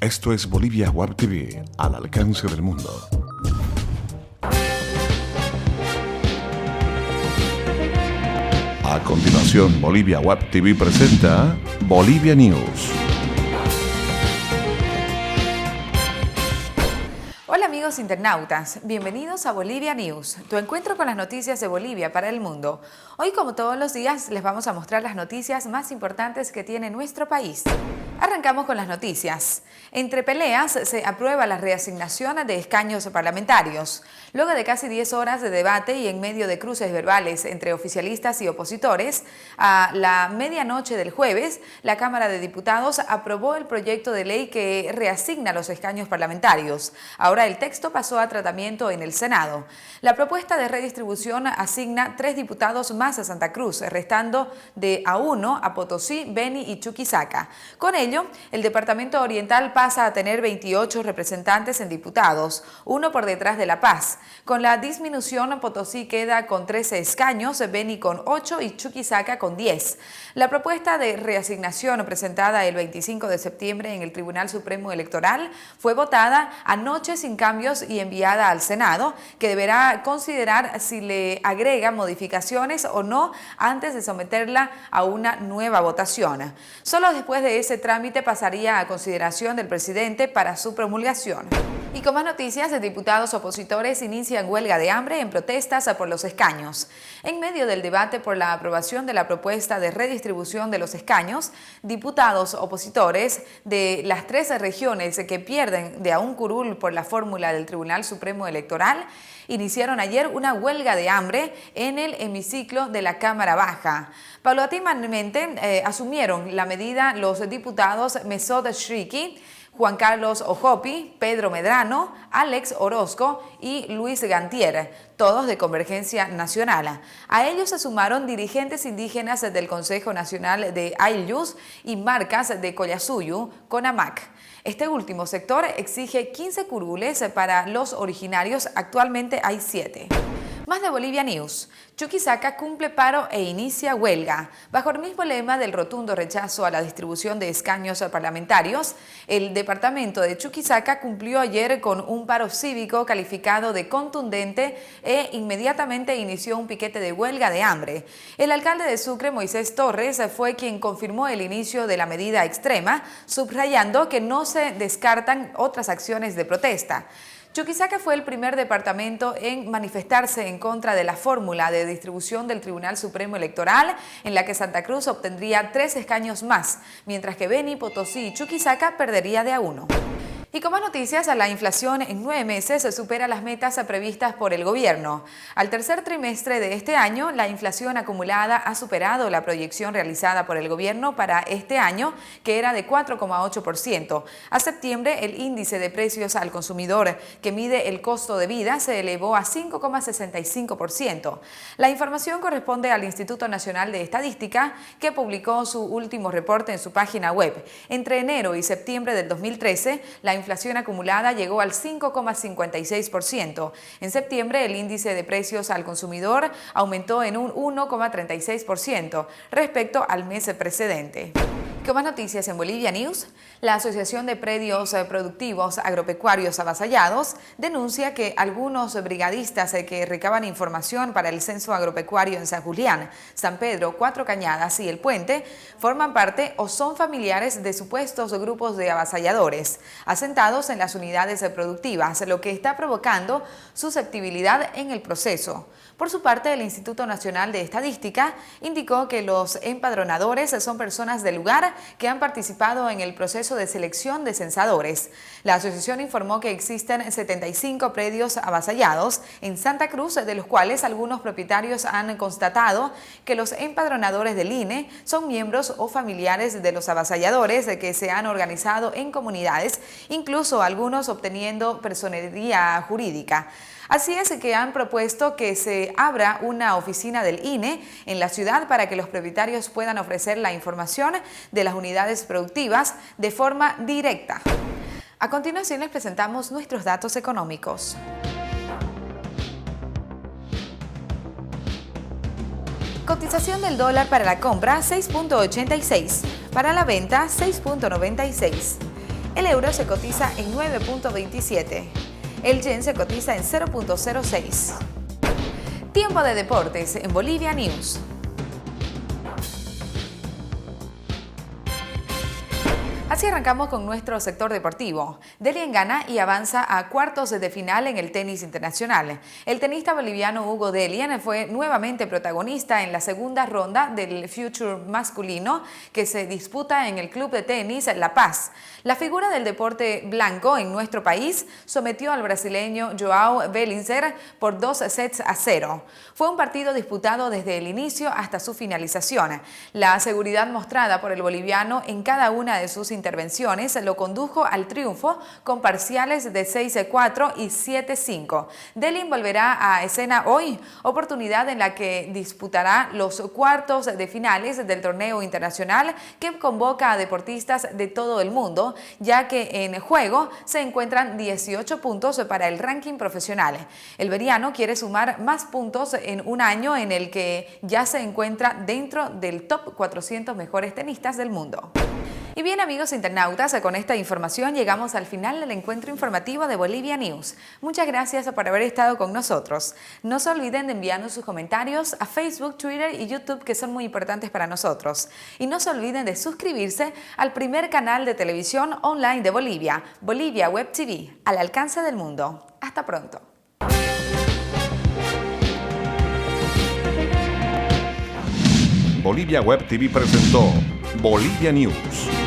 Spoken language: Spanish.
Esto es Bolivia Web TV, al alcance del mundo. A continuación, Bolivia Web TV presenta Bolivia News. Hola amigos internautas, bienvenidos a Bolivia News, tu encuentro con las noticias de Bolivia para el mundo. Hoy, como todos los días, les vamos a mostrar las noticias más importantes que tiene nuestro país. Arrancamos con las noticias. Entre peleas se aprueba la reasignación de escaños parlamentarios. Luego de casi 10 horas de debate y en medio de cruces verbales entre oficialistas y opositores, a la medianoche del jueves, la Cámara de Diputados aprobó el proyecto de ley que reasigna los escaños parlamentarios. Ahora el texto pasó a tratamiento en el Senado. La propuesta de redistribución asigna 3 diputados más a Santa Cruz, restando de a 1 a Potosí, Beni y Chuquisaca. Con ello, el Departamento Oriental pasa a tener 28 representantes en diputados, uno por detrás de La Paz. Con la disminución, Potosí queda con 13 escaños, Beni con 8 y Chuquisaca con 10. La propuesta de reasignación presentada el 25 de septiembre en el Tribunal Supremo Electoral fue votada anoche sin cambios y enviada al Senado, que deberá considerar si le agrega modificaciones o no antes de someterla a una nueva votación. Solo después de ese trámite pasaría a consideración del presidente para su promulgación. Y con más noticias, diputados opositores inician huelga de hambre en protestas por los escaños. En medio del debate por la aprobación de la propuesta de redistribución de los escaños, diputados opositores de las 13 regiones que pierden de a un curul por la fórmula del Tribunal Supremo Electoral iniciaron ayer una huelga de hambre en el hemiciclo de la Cámara Baja. Paulatinamente asumieron la medida los diputados Mesod Shriki, Juan Carlos Ojopi, Pedro Medrano, Alex Orozco y Luis Gantier, todos de Convergencia Nacional. A ellos se sumaron dirigentes indígenas del Consejo Nacional de Ayllus y marcas de Collasuyu, CONAMAC. Este último sector exige 15 curules para los originarios, actualmente hay 7. Más de Bolivia News. Chuquisaca cumple paro e inicia huelga. Bajo el mismo lema del rotundo rechazo a la distribución de escaños parlamentarios, el departamento de Chuquisaca cumplió ayer con un paro cívico calificado de contundente e inmediatamente inició un piquete de huelga de hambre. El alcalde de Sucre, Moisés Torres, fue quien confirmó el inicio de la medida extrema, subrayando que no se descartan otras acciones de protesta. Chuquisaca fue el primer departamento en manifestarse en contra de la fórmula de distribución del Tribunal Supremo Electoral, en la que Santa Cruz obtendría 3 escaños más, mientras que Beni, Potosí y Chuquisaca perdería de a 1. Y con más noticias, la inflación en 9 meses supera las metas previstas por el gobierno. Al tercer trimestre de este año, la inflación acumulada ha superado la proyección realizada por el gobierno para este año, que era de 4,8%. A septiembre, el índice de precios al consumidor, que mide el costo de vida, se elevó a 5,65%. La información corresponde al Instituto Nacional de Estadística, que publicó su último reporte en su página web. Entre enero y septiembre del 2013, la inflación acumulada llegó al 5,56%. En septiembre, el índice de precios al consumidor aumentó en un 1,36% respecto al mes precedente. Con más noticias en Bolivia News, la Asociación de Predios Productivos Agropecuarios Avasallados denuncia que algunos brigadistas que recaban información para el censo agropecuario en San Julián, San Pedro, Cuatro Cañadas y El Puente forman parte o son familiares de supuestos grupos de avasalladores asentados en las unidades productivas, lo que está provocando susceptibilidad en el proceso. Por su parte, el Instituto Nacional de Estadística indicó que los empadronadores son personas del lugar que han participado en el proceso de selección de censadores. La asociación informó que existen 75 predios avasallados en Santa Cruz, de los cuales algunos propietarios han constatado que los empadronadores del INE son miembros o familiares de los avasalladores que se han organizado en comunidades, incluso algunos obteniendo personería jurídica. Así es que han propuesto que se abra una oficina del INE en la ciudad para que los propietarios puedan ofrecer la información de las unidades productivas de forma directa. A continuación les presentamos nuestros datos económicos. Cotización del dólar para la compra 6.86, para la venta 6.96. El euro se cotiza en 9.27. El yen se cotiza en 0.06. Tiempo de deportes en Bolivia News. Así arrancamos con nuestro sector deportivo. Delian gana y avanza a cuartos de final en el tenis internacional. El tenista boliviano Hugo Delian fue nuevamente protagonista en la segunda ronda del Future masculino que se disputa en el Club de Tenis La Paz. La figura del deporte blanco en nuestro país sometió al brasileño João Bellinger por 2-0. Fue un partido disputado desde el inicio hasta su finalización. La seguridad mostrada por el boliviano en cada una de sus intervenciones lo condujo al triunfo con parciales de 6-4 y 7-5. Delian volverá a escena hoy, oportunidad en la que disputará los cuartos de finales del torneo internacional que convoca a deportistas de todo el mundo, ya que en juego se encuentran 18 puntos para el ranking profesional. El beriano quiere sumar más puntos en un año en el que ya se encuentra dentro del top 400 mejores tenistas del mundo. Y bien, amigos internautas, con esta información llegamos al final del encuentro informativo de Bolivia News. Muchas gracias por haber estado con nosotros. No se olviden de enviarnos sus comentarios a Facebook, Twitter y YouTube, que son muy importantes para nosotros. Y no se olviden de suscribirse al primer canal de televisión online de Bolivia, Bolivia Web TV, al alcance del mundo. Hasta pronto. Bolivia Web TV presentó Bolivia News.